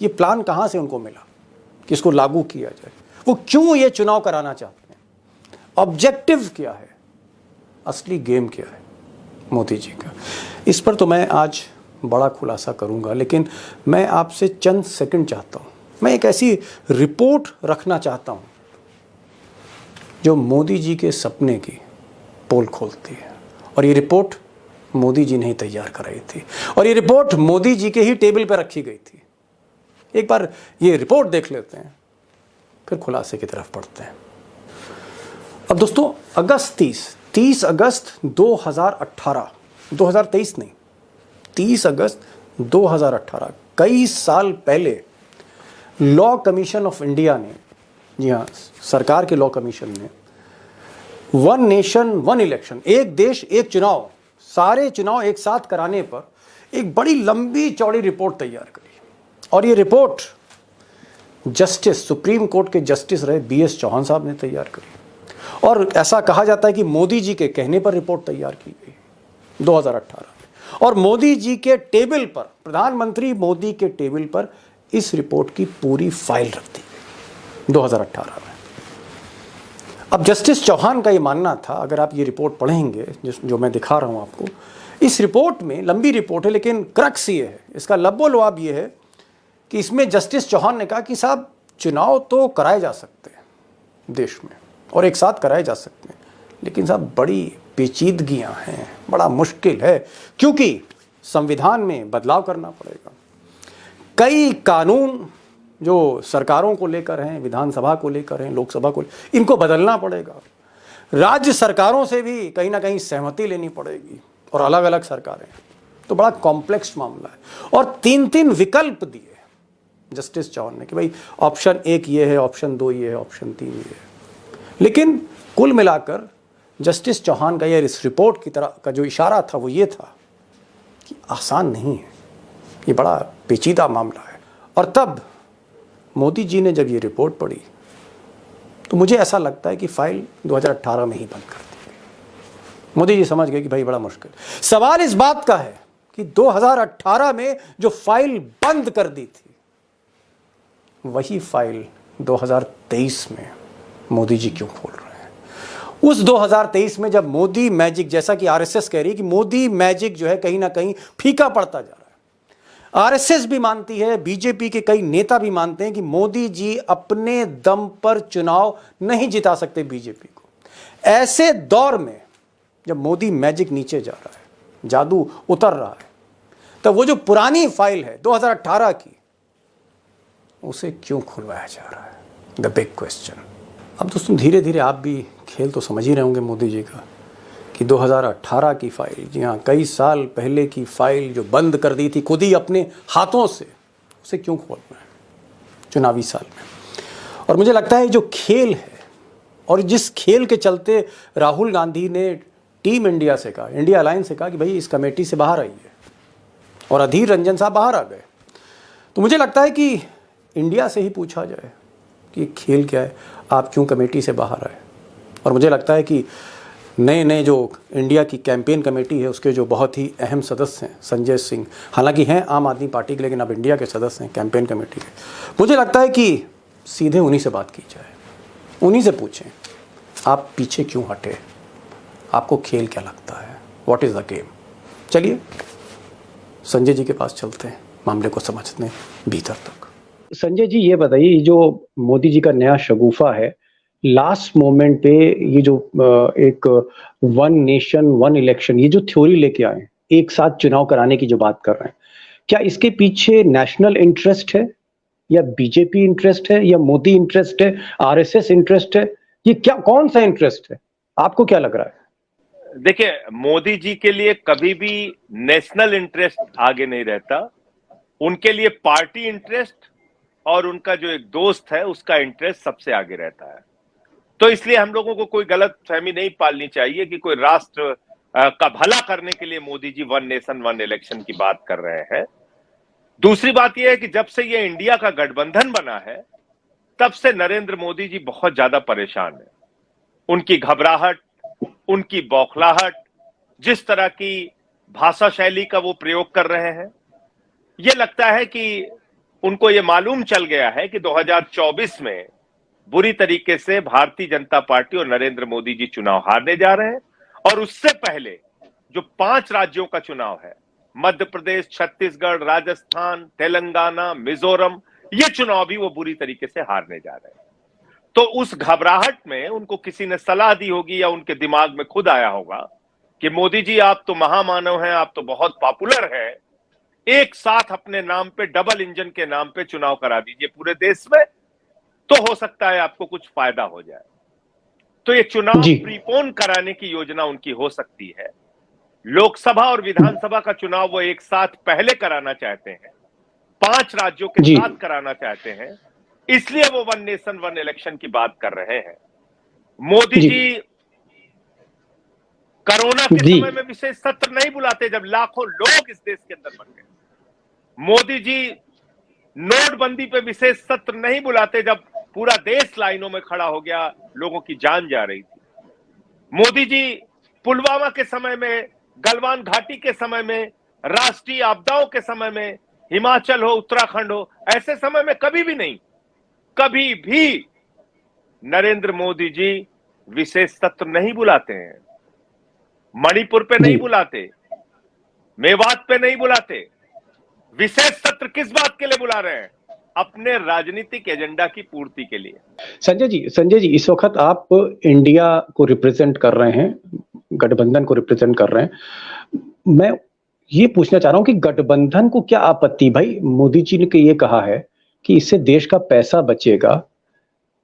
ये प्लान कहाँ से उनको मिला कि इसको लागू किया जाए? वो क्यों ये चुनाव कराना चाहते हैं? ऑब्जेक्टिव क्या है? असली गेम क्या है मोदी जी का? इस पर तो मैं आज बड़ा खुलासा करूंगा, लेकिन मैं आपसे चंद सेकंड चाहता हूं। मैं एक ऐसी रिपोर्ट रखना चाहता हूं जो मोदी जी के सपने की पोल खोलती है। और ये रिपोर्ट मोदी जी ने ही तैयार कराई थी, और ये रिपोर्ट मोदी जी के ही टेबल पर रखी गई थी। एक बार ये रिपोर्ट देख लेते हैं, फिर खुलासे की तरफ बढ़ते हैं। अब दोस्तों, अगस्त 30 अगस्त 2018, 2023 नहीं, 30 अगस्त 2018, कई साल पहले लॉ कमीशन ऑफ इंडिया ने, जी हाँ, सरकार के लॉ कमीशन ने वन नेशन वन इलेक्शन, एक देश एक चुनाव, सारे चुनाव एक साथ कराने पर एक बड़ी लंबी चौड़ी रिपोर्ट तैयार करी। और ये रिपोर्ट जस्टिस, सुप्रीम कोर्ट के जस्टिस रहे BS चौहान साहब ने तैयार करी। और ऐसा कहा जाता है कि मोदी जी के कहने पर रिपोर्ट तैयार की गई 2018 में। और मोदी जी के टेबल पर, प्रधानमंत्री मोदी के टेबल पर इस रिपोर्ट की पूरी फाइल रख दी गई 2018 में। अब जस्टिस चौहान का ये मानना था, अगर आप ये रिपोर्ट पढ़ेंगे जो मैं दिखा रहा हूँ आपको, इस रिपोर्ट में, लंबी रिपोर्ट है लेकिन क्रक्स ये है, इसका लब्बो-लुआब ये है कि इसमें जस्टिस चौहान ने कहा कि साहब, चुनाव तो कराए जा सकते हैं देश में और एक साथ कराए जा सकते हैं, लेकिन साहब बड़ी पेचीदगियां हैं, बड़ा मुश्किल है, क्योंकि संविधान में बदलाव करना पड़ेगा। कई कानून जो सरकारों को लेकर हैं, विधानसभा को लेकर हैं, लोकसभा को, इनको बदलना पड़ेगा। राज्य सरकारों से भी कहीं ना कहीं सहमति लेनी पड़ेगी, और अलग अलग सरकारें, तो बड़ा कॉम्प्लेक्स मामला है। और 3 विकल्प दिए जस्टिस चौहान ने कि भाई ऑप्शन 1 ये है, ऑप्शन 2 ये है, ऑप्शन 3 ये है। लेकिन कुल मिलाकर जस्टिस चौहान का ये इस रिपोर्ट की तरह का जो इशारा था वो ये था कि आसान नहीं है, ये बड़ा पेचीदा मामला है। और तब मोदी जी ने जब ये रिपोर्ट पढ़ी तो मुझे ऐसा लगता है कि फाइल 2018 में ही बंद कर दी गई। मोदी जी समझ गए कि भाई बड़ा मुश्किल। सवाल इस बात का है कि 2018 में जो फाइल बंद कर दी थी, वही फाइल 2023 में मोदी जी क्यों खोल रहे हैं? उस 2023 में जब मोदी मैजिक, जैसा कि RSS कह रही है कि मोदी मैजिक जो है कहीं ना कहीं फीका पड़ता जा रहा है। RSS भी मानती है, बीजेपी के कई नेता भी मानते हैं कि मोदी जी अपने दम पर चुनाव नहीं जिता सकते बीजेपी को। ऐसे दौर में जब मोदी मैजिक नीचे जा रहा है, जादू उतर रहा है, तब वो जो पुरानी फाइल है 2018 की, उसे क्यों खुलवाया जा रहा है? The big question. अब दोस्तों, धीरे धीरे आप भी खेल तो समझ ही रहे होंगे मोदी जी का कि 2018 की फाइल, जी हाँ, कई साल पहले की फाइल जो बंद कर दी थी खुद ही अपने हाथों से, उसे क्यों खोलना है चुनावी साल में? और मुझे लगता है जो खेल है, और जिस खेल के चलते राहुल गांधी ने टीम इंडिया से कहा, इंडिया अलायंस से कहा कि भाई इस कमेटी से बाहर आइए, और अधीर रंजन साहब बाहर आ गए, तो मुझे लगता है कि इंडिया से ही पूछा जाए कि खेल क्या है, आप क्यों कमेटी से बाहर आए? और मुझे लगता है कि नए नए जो इंडिया की कैंपेन कमेटी है, उसके जो बहुत ही अहम सदस्य हैं, संजय सिंह, हालांकि हैं आम आदमी पार्टी के, लेकिन अब इंडिया के सदस्य हैं कैंपेन कमेटी के, मुझे लगता है कि सीधे उन्हीं से बात की जाए, उन्हीं से पूछें आप पीछे क्यों हटे, आपको खेल क्या लगता है, व्हाट इज़ द गेम। चलिए संजय जी के पास चलते हैं, मामले को समझते हैं भीतर तक। संजय जी, ये बताइए, जो मोदी जी का नया शगुफा है, लास्ट मोमेंट पे ये जो एक वन नेशन वन इलेक्शन, ये जो थ्योरी लेके आए, एक साथ चुनाव कराने की जो बात कर रहे हैं, क्या इसके पीछे नेशनल इंटरेस्ट है, या बीजेपी इंटरेस्ट है, या मोदी इंटरेस्ट है, RSS इंटरेस्ट है? ये क्या, कौन सा इंटरेस्ट है, आपको क्या लग रहा है? देखिए, मोदी जी के लिए कभी भी नेशनल इंटरेस्ट आगे नहीं रहता, उनके लिए पार्टी इंटरेस्ट और उनका जो एक दोस्त है उसका इंटरेस्ट सबसे आगे रहता है। तो इसलिए हम लोगों को कोई गलत फहमी नहीं पालनी चाहिए कि कोई राष्ट्र का भला करने के लिए Modi ji one nation one election की बात कर रहे हैं। दूसरी बात यह है कि जब से ये इंडिया का गठबंधन बना है, तब से नरेंद्र मोदी जी बहुत ज्यादा परेशान है। उनकी घबराहट, उनकी बौखलाहट, जिस तरह की भाषा शैली का वो प्रयोग कर रहे हैं, ये लगता है कि उनको ये मालूम चल गया है कि 2024 में बुरी तरीके से भारतीय जनता पार्टी और नरेंद्र मोदी जी चुनाव हारने जा रहे हैं। और उससे पहले जो 5 राज्यों का चुनाव है, मध्य प्रदेश, छत्तीसगढ़, राजस्थान, तेलंगाना, मिजोरम, ये चुनाव भी वो बुरी तरीके से हारने जा रहे हैं। तो उस घबराहट में उनको किसी ने सलाह दी होगी या उनके दिमाग में खुद आया होगा कि मोदी जी आप तो महामानव हैं, आप तो बहुत पॉपुलर हैं, एक साथ अपने नाम पे, डबल इंजन के नाम पे चुनाव करा दीजिए पूरे देश में, तो हो सकता है आपको कुछ फायदा हो जाए। तो ये चुनाव प्रीपोन कराने की योजना उनकी हो सकती है। लोकसभा और विधानसभा का चुनाव वो एक साथ पहले कराना चाहते हैं, 5 राज्यों के साथ कराना चाहते हैं, इसलिए वो वन नेशन वन इलेक्शन की बात कर रहे हैं। मोदी जी कोरोना के समय में विशेष सत्र नहीं बुलाते जब लाखों लोग इस देश के अंदर मर गए। मोदी जी नोटबंदी पे विशेष सत्र नहीं बुलाते जब पूरा देश लाइनों में खड़ा हो गया, लोगों की जान जा रही थी। मोदी जी पुलवामा के समय में, गलवान घाटी के समय में, राष्ट्रीय आपदाओं के समय में, हिमाचल हो, उत्तराखंड हो, ऐसे समय में कभी भी नरेंद्र मोदी जी विशेष सत्र नहीं बुलाते हैं। मणिपुर पे नहीं बुलाते, मेवात पे नहीं बुलाते। विशेष सत्र किस बात के लिए बुला रहे हैं? अपने राजनीतिक एजेंडा की पूर्ति के लिए। संजय जी, इस वक्त आप इंडिया को रिप्रेजेंट कर रहे हैं, गठबंधन को रिप्रेजेंट कर रहे हैं। मैं ये पूछना चाह रहा हूं कि गठबंधन को क्या आपत्ति? भाई मोदी जी ने ये कहा है कि इससे देश का पैसा बचेगा,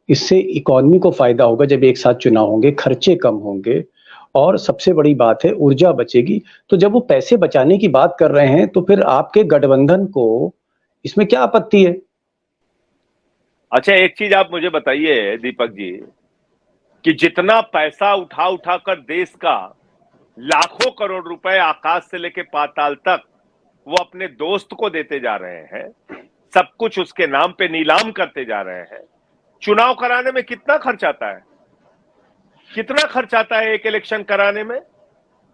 इससे इकोनॉमी को फायदा होगा, जब एक साथ चुनाव होंगे खर्चे कम होंगे, और सबसे बड़ी बात है ऊर्जा बचेगी। तो जब वो पैसे बचाने की बात कर रहे हैं तो फिर आपके गठबंधन को इसमें क्या आपत्ति है? अच्छा, एक चीज आप मुझे बताइए दीपक जी, कि जितना पैसा उठा कर देश का लाखों करोड़ रुपए आकाश से लेके पाताल तक वो अपने दोस्त को देते जा रहे हैं, सब कुछ उसके नाम पे नीलाम करते जा रहे हैं, चुनाव कराने में कितना खर्च आता है? कितना खर्च आता है एक इलेक्शन कराने में?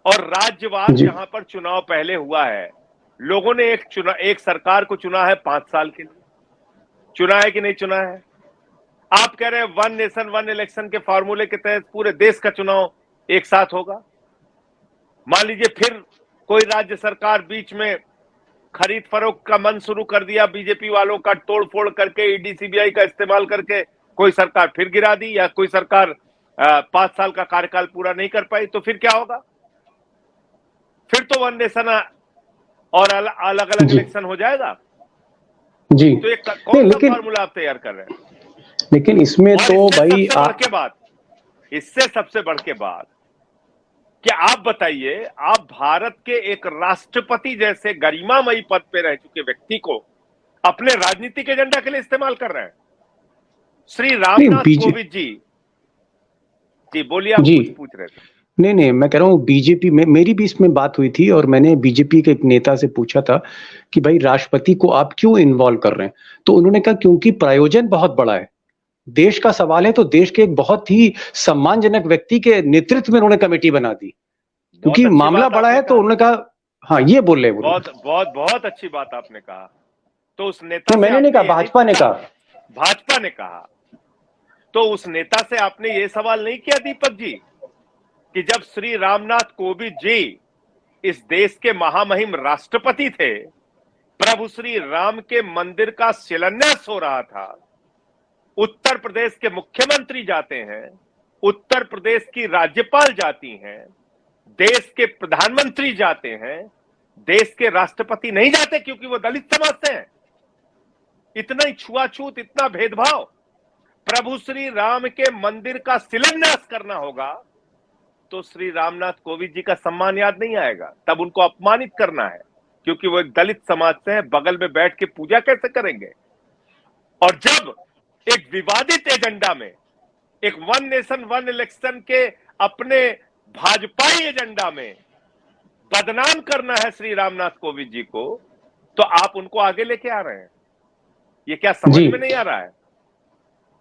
और राज्यवार जहां पर चुनाव पहले हुआ है, लोगों ने एक सरकार को चुना है 5 साल के लिए। चुना है कि नहीं चुना है? आप कह रहे हैं वन नेशन वन इलेक्शन के फॉर्मूले के तहत पूरे देश का चुनाव एक साथ होगा। मान लीजिए फिर कोई राज्य सरकार बीच में खरीद फरोख्त का मन शुरू कर दिया, बीजेपी वालों का तोड़फोड़ करके, ईडी सीबीआई का इस्तेमाल करके कोई सरकार फिर गिरा दी, या कोई सरकार 5 साल का कार्यकाल पूरा नहीं कर पाई, तो फिर क्या होगा? फिर तो वन नेशन और अलग अलग इलेक्शन हो जाएगा जी। तो एक कौन सा फॉर्मूला आप तैयार कर रहे हैं? लेकिन इसमें तो भाई इससे सबसे बढ़ के बात कि आप बताइए, आप भारत के एक राष्ट्रपति जैसे गरिमामयी पद पे रह चुके व्यक्ति को अपने राजनीतिक एजेंडा के लिए इस्तेमाल कर रहे हैं। श्री रामनाथ कोविंद जी बोलिए, आप कुछ पूछ रहे थे। नहीं, मैं कह रहा हूँ बीजेपी में मेरी भी इसमें बात हुई थी, और मैंने बीजेपी के एक नेता से पूछा था कि भाई राष्ट्रपति को आप क्यों इन्वॉल्व कर रहे हैं? तो उन्होंने कहा क्योंकि प्रायोजन बहुत बड़ा है, देश का सवाल है, तो देश के एक बहुत ही सम्मानजनक व्यक्ति के नेतृत्व में उन्होंने कमेटी बना दी, क्योंकि मामला बड़ा है। तो उन्होंने कहा, हाँ ये बोल रहे, बहुत अच्छी बात आपने कहा। तो उस नेता, मैंने नहीं कहा, भाजपा ने कहा। तो उस नेता से आपने ये सवाल नहीं किया दीपक जी कि जब श्री रामनाथ कोविंद जी इस देश के महामहिम राष्ट्रपति थे, प्रभु श्री राम के मंदिर का शिलान्यास हो रहा था, उत्तर प्रदेश के मुख्यमंत्री जाते हैं, उत्तर प्रदेश की राज्यपाल जाती हैं, देश के प्रधानमंत्री जाते हैं, देश के राष्ट्रपति नहीं जाते क्योंकि वो दलित समाज से हैं। इतना ही छुआछूत, इतना भेदभाव। प्रभु श्री राम के मंदिर का शिलान्यास करना होगा तो श्री रामनाथ कोविंद जी का सम्मान याद नहीं आएगा, तब उनको अपमानित करना है क्योंकि वो एक दलित समाज से है, बगल में बैठ के पूजा कैसे करेंगे? और जब एक विवादित एजेंडा में, एक वन नेशन वन इलेक्शन के अपने भाजपाई एजेंडा में बदनाम करना है श्री रामनाथ कोविंद जी को, तो आप उनको आगे लेके आ रहे हैं। ये क्या समझ में नहीं आ रहा है?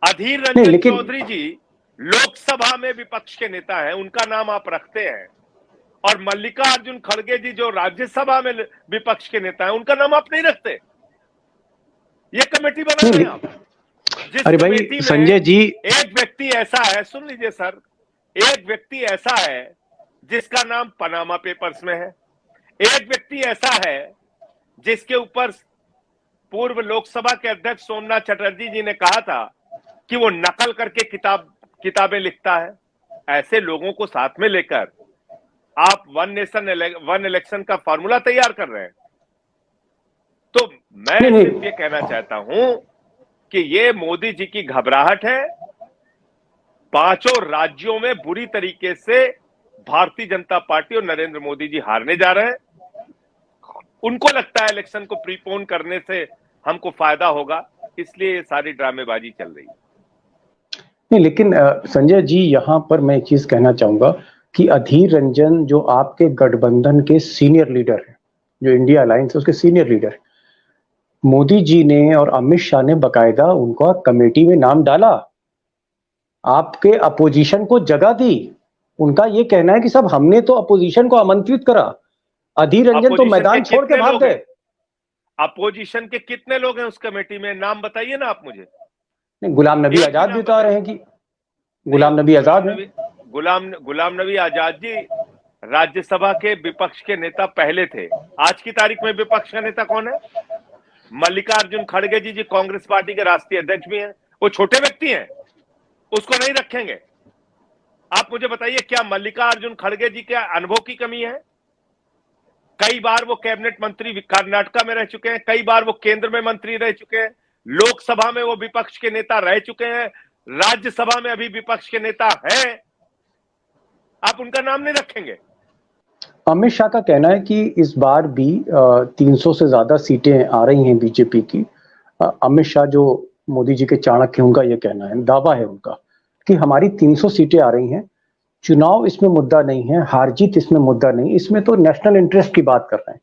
अधीर रंजन चौधरी जी लोकसभा में विपक्ष के नेता हैं, उनका नाम आप रखते हैं, और मल्लिकार्जुन खड़गे जी जो राज्यसभा में विपक्ष के नेता हैं, उनका नाम आप नहीं रखते। ये कमेटी बना रहे हैं आप। जिस अरे भाई कमेटी में संजय जी, एक व्यक्ति ऐसा है, सुन लीजिए सर, एक व्यक्ति ऐसा है जिसका नाम पनामा पेपर्स में है, एक व्यक्ति ऐसा है जिसके ऊपर पूर्व लोकसभा के अध्यक्ष सोमनाथ चटर्जी जी ने कहा था कि वो नकल करके किताबें लिखता है। ऐसे लोगों को साथ में लेकर आप वन नेशन वन इलेक्शन का फॉर्मूला तैयार कर रहे हैं। तो मैं सिर्फ ये कहना चाहता हूं कि ये मोदी जी की घबराहट है। पांचों राज्यों में बुरी तरीके से भारतीय जनता पार्टी और नरेंद्र मोदी जी हारने जा रहे हैं। उनको लगता है इलेक्शन को प्रीपोन करने से हमको फायदा होगा, इसलिए ये सारी ड्रामेबाजी चल रही है। नहीं लेकिन संजय जी, यहाँ पर मैं एक चीज कहना चाहूंगा कि अधीर रंजन जो आपके गठबंधन के सीनियर लीडर हैं, जो इंडिया अलायंस है उसके सीनियर लीडर, मोदी जी ने और अमित शाह ने बकायदा उनका कमेटी में नाम डाला, आपके अपोजिशन को जगह दी। उनका ये कहना है कि सब हमने तो अपोजिशन को आमंत्रित करा, अधीर रंजन तो मैदान छोड़ के भाग गए। अपोजिशन के कितने लोग हैं उस कमेटी में, नाम बताइए ना आप मुझे। नहीं, गुलाम नबी आजाद भी बता रहे हैं कि गुलाम नबी आजाद है। गुलाम नबी आजाद जी राज्यसभा के विपक्ष के नेता पहले थे। आज की तारीख में विपक्ष का नेता कौन है? मल्लिकार्जुन खड़गे जी कांग्रेस पार्टी के राष्ट्रीय अध्यक्ष भी हैं। वो छोटे व्यक्ति हैं, उसको नहीं रखेंगे। आप मुझे बताइए, क्या मल्लिकार्जुन खड़गे जी के अनुभव की कमी है? कई बार वो कैबिनेट मंत्री कर्नाटका में रह चुके हैं, कई बार वो केंद्र में मंत्री रह चुके हैं, लोकसभा में वो विपक्ष के नेता रह चुके हैं, राज्यसभा में अभी विपक्ष के नेता हैं। आप उनका नाम नहीं रखेंगे? अमित शाह का कहना है कि इस बार भी 300 से ज्यादा सीटें आ रही हैं बीजेपी की। अमित शाह जो मोदी जी के चाणक्य हैं, उनका यह कहना है, दावा है उनका कि हमारी 300 सीटें आ रही हैं। चुनाव इसमें मुद्दा नहीं है, हार जीत इसमें मुद्दा नहीं, इसमें तो नेशनल इंटरेस्ट की बात कर रहे हैं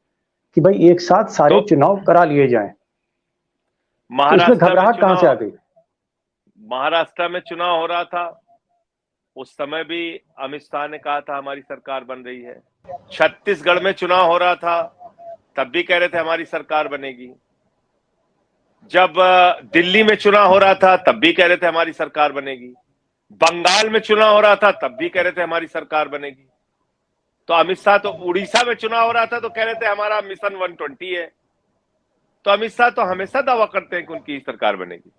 कि भाई एक साथ सारे चुनाव करा लिए जाएं। तो इसमें घबराहट कहां से आ गई? महाराष्ट्र में चुनाव हो रहा था, उस समय भी अमित शाह ने कहा था हमारी सरकार बन रही है। छत्तीसगढ़ में चुनाव हो रहा था, तब भी कह रहे थे हमारी सरकार बनेगी। जब दिल्ली में चुनाव हो रहा था, तब भी कह रहे थे हमारी सरकार बनेगी। बंगाल में चुनाव हो रहा था, तब भी कह रहे थे हमारी सरकार बनेगी। तो अमित शाह तो उड़ीसा में चुनाव हो रहा था तो कह रहे थे हमारा मिशन 120 है। तो अमित शाह तो हमेशा दावा करते हैं कि उनकी सरकार बनेगी।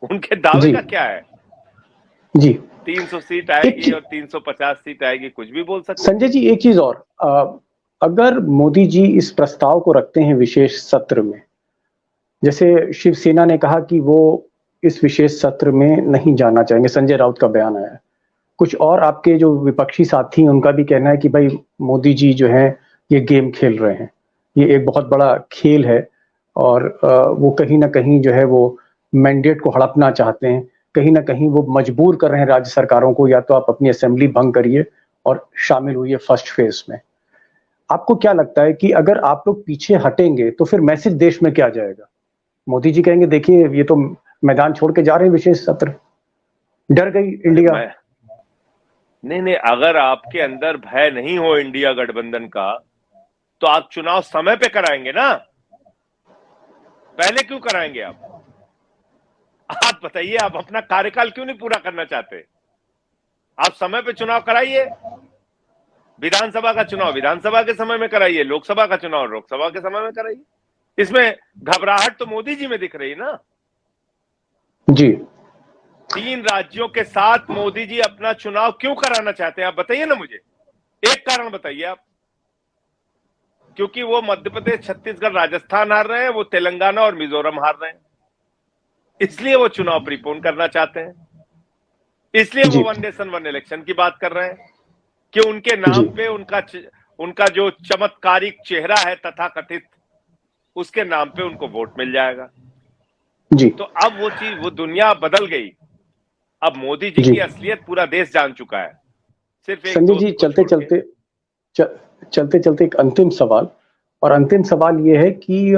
उनके दावे का क्या है जी? 300 सीट आएगी और 350 सीट आएगी, कुछ भी बोल सकते। संजय जी, एक चीज और, अगर मोदी जी इस प्रस्ताव को रखते हैं विशेष सत्र में, जैसे शिवसेना ने कहा कि वो इस विशेष सत्र में नहीं जाना चाहेंगे, संजय राउत का बयान आया है। कुछ और आपके जो विपक्षी साथी हैं उनका भी कहना है कि भाई मोदी जी जो है ये गेम खेल रहे हैं, ये एक बहुत बड़ा खेल है और वो कहीं ना कहीं जो है वो मैंडेट को हड़पना चाहते हैं, कहीं ना कहीं वो मजबूर कर रहे हैं राज्य सरकारों को, या तो आप अपनी असेंबली भंग करिए और शामिल हुई फर्स्ट फेज में। आपको क्या लगता है कि अगर आप लोग पीछे हटेंगे तो फिर मैसेज देश में क्या जाएगा? मोदी जी कहेंगे देखिए ये तो मैदान छोड़ के जा रहे हैं विशेष सत्र, डर गई इंडिया। नहीं, अगर आपके अंदर भय नहीं हो इंडिया गठबंधन का तो आप चुनाव समय पे कराएंगे ना, पहले क्यों कराएंगे आप बताइए, आप अपना कार्यकाल क्यों नहीं पूरा करना चाहते? आप समय पे चुनाव कराइए, विधानसभा का चुनाव विधानसभा के समय में कराइए, लोकसभा का चुनाव लोकसभा के समय में कराइए। इसमें घबराहट तो मोदी जी में दिख रही ना जी। 3 राज्यों के साथ मोदी जी अपना चुनाव क्यों कराना चाहते हैं? आप बताइए ना मुझे, एक कारण बताइए आप। क्योंकि वो मध्य प्रदेश, छत्तीसगढ़, राजस्थान हार रहे हैं, वो तेलंगाना और मिजोरम हार रहे हैं, इसलिए वो चुनाव प्रीपोन करना चाहते हैं। इसलिए वो वन नेशन वन इलेक्शन की बात कर रहे हैं कि उनके नाम पे उनका जो चमत्कारिक चेहरा है तथाकथित, उसके नाम पे उनको वोट मिल जाएगा जी। तो अब वो दुनिया बदल गई। अब मोदी जी की असलियत पूरा देश जान चुका है। सिर्फ एक संजय जी, चलते चलते एक अंतिम सवाल, और अंतिम सवाल ये है कि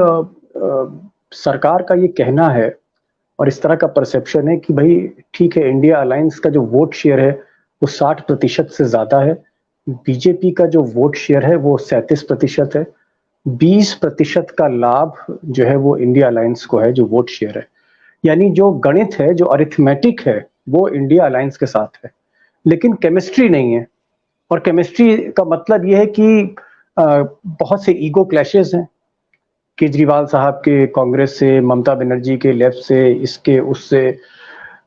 सरकार का ये कहना है और इस तरह का परसेप्शन है कि भाई ठीक है, इंडिया अलायंस का जो वोट शेयर है वो 60% से ज्यादा है, बीजेपी का जो वोट शेयर है वो 37% है, 20% का लाभ जो है वो इंडिया अलायंस को है, जो वोट शेयर है। यानी जो गणित है, जो अरिथमेटिक है, वो इंडिया अलायंस के साथ है, लेकिन केमिस्ट्री नहीं है। और केमिस्ट्री का मतलब ये है कि बहुत से ईगो क्लैशेस हैं, केजरीवाल साहब के कांग्रेस से, ममता बनर्जी के लेफ्ट से, इसके उससे।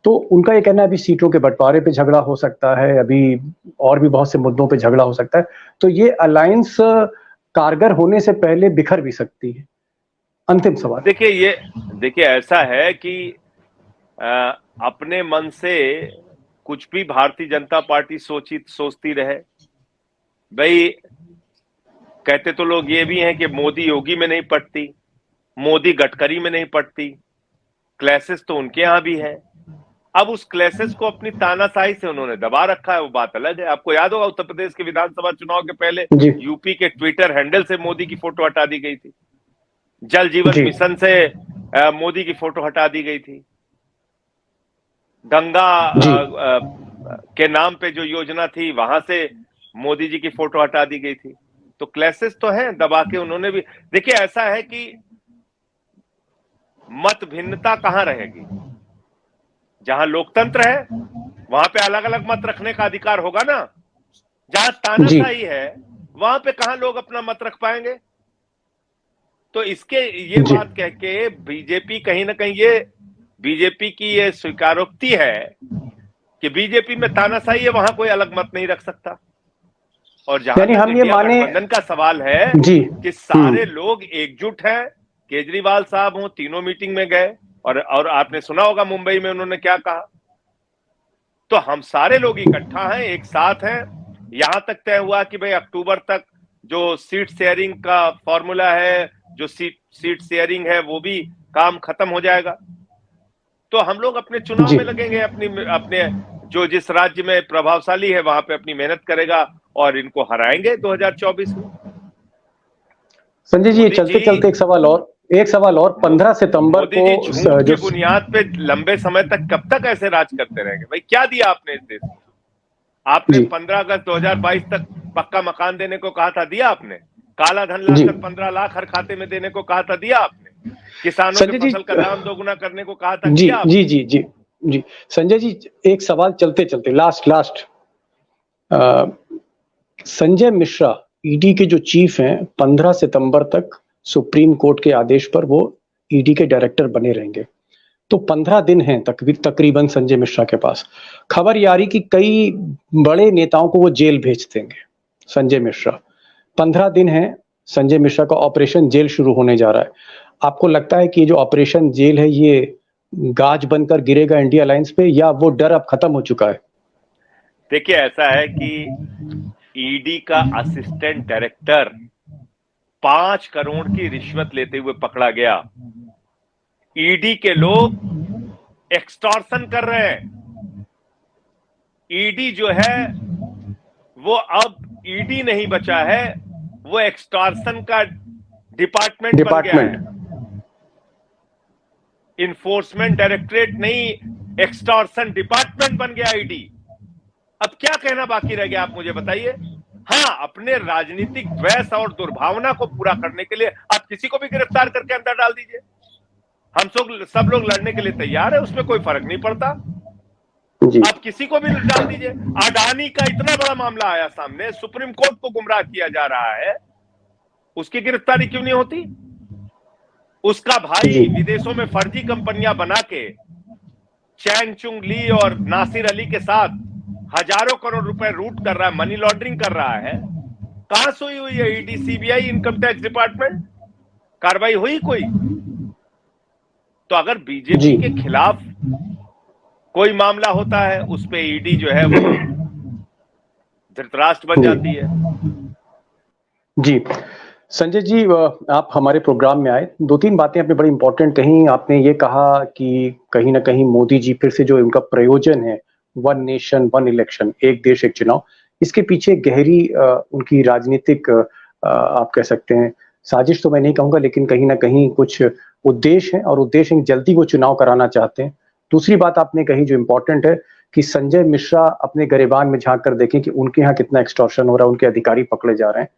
तो उनका ये कहना है अभी सीटों के बंटवारे पे झगड़ा हो सकता है, अभी और भी बहुत से मुद्दों पे झगड़ा हो सकता है। तो ये अलायंस कारगर होने से पहले बिखर भी सकती है। अंतिम सवाल। देखिए ऐसा है कि अपने मन से कुछ भी भारतीय जनता पार्टी सोचती रहे। भाई कहते तो लोग ये भी हैं कि मोदी योगी में नहीं पड़ती, मोदी गडकरी में नहीं पड़ती, क्लैशेस तो उनके यहां भी है। अब उस क्लैशेस को अपनी तानाशाही से उन्होंने दबा रखा है, वो बात अलग है। आपको याद होगा उत्तर प्रदेश के विधानसभा चुनाव के पहले यूपी के ट्विटर हैंडल से मोदी की फोटो हटा दी गई थी, जल जीवन मिशन से मोदी की फोटो हटा दी गई थी, गंगा के नाम पे जो योजना थी वहां से मोदी जी की फोटो हटा दी गई थी। तो क्लैशेस तो हैं, दबा के उन्होंने भी। देखिए ऐसा है कि मत भिन्नता कहां रहेगी? जहां लोकतंत्र है वहां पे अलग अलग मत रखने का अधिकार होगा ना। जहां तानाशाही है वहां पे कहां लोग अपना मत रख पाएंगे? तो इसके ये बात कह के बीजेपी कहीं ना कहीं, ये बीजेपी की ये स्वीकारोक्ति है कि बीजेपी में तानाशाही है, वहां कोई अलग मत नहीं रख सकता। और जहां तक इंडिया गठबंधन का सवाल है कि सारे लोग एकजुट हैं, केजरीवाल साहब हो तीनों मीटिंग में गए, और आपने सुना होगा मुंबई में उन्होंने क्या कहा। तो हम सारे लोग इकट्ठा हैं, एक साथ हैं। यहां तक तय हुआ कि भाई अक्टूबर तक जो सीट शेयरिंग का फॉर्मूला है, जो सीट शेयरिंग है, वो भी काम खत्म हो जाएगा। तो हम लोग अपने चुनाव में लगेंगे, अपने जो जिस राज्य में प्रभावशाली है वहां पे अपनी मेहनत करेगा और इनको हराएंगे 2024 में। संजय जी चलते चलते एक सवाल और 15 सितंबर को झूठ की बुनियाद पे लंबे समय तक कब तक ऐसे राज करते रहेंगे? भाई क्या दिया आपने इस देश को? आपने 15 अगस्त 2022 तक पक्का मकान देने को कहा था, दिया आपने? काला धन लाकर 15 लाख हर खाते में देने को कहा था, दिया आपने? किसानों की फसल का दाम दोगुना करने को कहा था, दिया आपने? जी संजय जी एक सवाल चलते चलते लास्ट संजय मिश्रा ईडी के जो चीफ हैं 15 सितंबर तक सुप्रीम कोर्ट के आदेश पर वो ईडी के डायरेक्टर बने रहेंगे। तो 15 दिन हैं तकरीबन संजय मिश्रा के पास। खबर ये आ रही कि कई बड़े नेताओं को वो जेल भेज देंगे संजय मिश्रा। 15 दिन हैं, संजय मिश्रा का ऑपरेशन जेल शुरू होने जा रहा है। आपको लगता है कि ये जो ऑपरेशन जेल है ये गाज बनकर गिरेगा इंडिया अलायंस पे, या वो डर अब खत्म हो चुका है? देखिए ऐसा है कि ईडी का असिस्टेंट डायरेक्टर 5 करोड़ की रिश्वत लेते हुए पकड़ा गया। ईडी के लोग एक्सटॉर्शन कर रहे हैं। ईडी जो है वो अब ईडी नहीं बचा है, वो एक्सटॉर्शन का डिपार्टमेंट बन गया है। इन्फोर्समेंट डायरेक्टरेट नहीं, एक्सटॉर्शन डिपार्टमेंट बन गया ईडी। अब क्या कहना बाकी रह गया, आप मुझे बताइए। हाँ, अपने राजनीतिक द्वेष और दुर्भावना को पूरा करने के लिए आप किसी को भी गिरफ्तार करके अंदर डाल दीजिए। हम सब लोग लड़ने के लिए तैयार है, उसमें कोई फर्क नहीं पड़ता। आप किसी को भी डाल दीजिए। अडानी का इतना बड़ा मामला आया सामने, सुप्रीम कोर्ट को गुमराह किया जा रहा है, उसकी गिरफ्तारी क्यों नहीं होती? उसका भाई विदेशों में फर्जी कंपनियां बना के चैन चुंग ली और नासिर अली के साथ हजारों करोड़ रुपए लूट कर रहा है, मनी लॉन्ड्रिंग कर रहा है। कहां से हुई है ED, CBI, income tax department? कार्रवाई हुई कोई? तो अगर बीजेपी के खिलाफ कोई मामला होता है, उस पे ईडी जो है वो धृतराष्ट्र बन जाती है। जी संजय जी आप हमारे प्रोग्राम में आए, 2-3 बातें आपने बड़ी इंपॉर्टेंट कही। आपने ये कहा कि कहीं ना कहीं मोदी जी फिर से जो उनका प्रयोजन है, वन नेशन वन इलेक्शन, एक देश एक चुनाव, इसके पीछे गहरी उनकी राजनीतिक आप कह सकते हैं साजिश तो मैं नहीं कहूंगा, लेकिन कहीं ना कहीं कुछ उद्देश्य है, और उद्देश्य जल्दी वो चुनाव कराना चाहते हैं। दूसरी बात आपने कही जो इम्पोर्टेंट है कि संजय मिश्रा अपने गरेबान में झांक कर देखें कि उनके यहाँ कितना एक्सटॉर्शन हो रहा है, उनके अधिकारी पकड़े जा रहे हैं।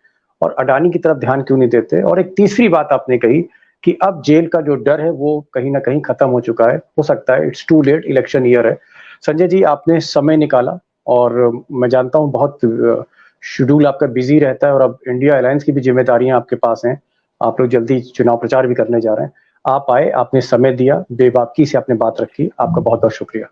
और अडानी की तरफ ध्यान क्यों नहीं देते। और एक तीसरी बात आपने कही कि अब जेल का जो डर है वो कहीं ना कहीं खत्म हो चुका है, हो सकता है it's too late, election year है। संजय जी, आपने समय निकाला और मैं जानता हूँ बहुत शेड्यूल आपका बिजी रहता है और अब इंडिया अलायंस की भी जिम्मेदारियां आपके पास हैं, आप लोग जल्दी चुनाव प्रचार भी करने जा रहे हैं। आप आए, आपने समय दिया, बेबाकी से आपने बात रखी, आपका बहुत बहुत शुक्रिया।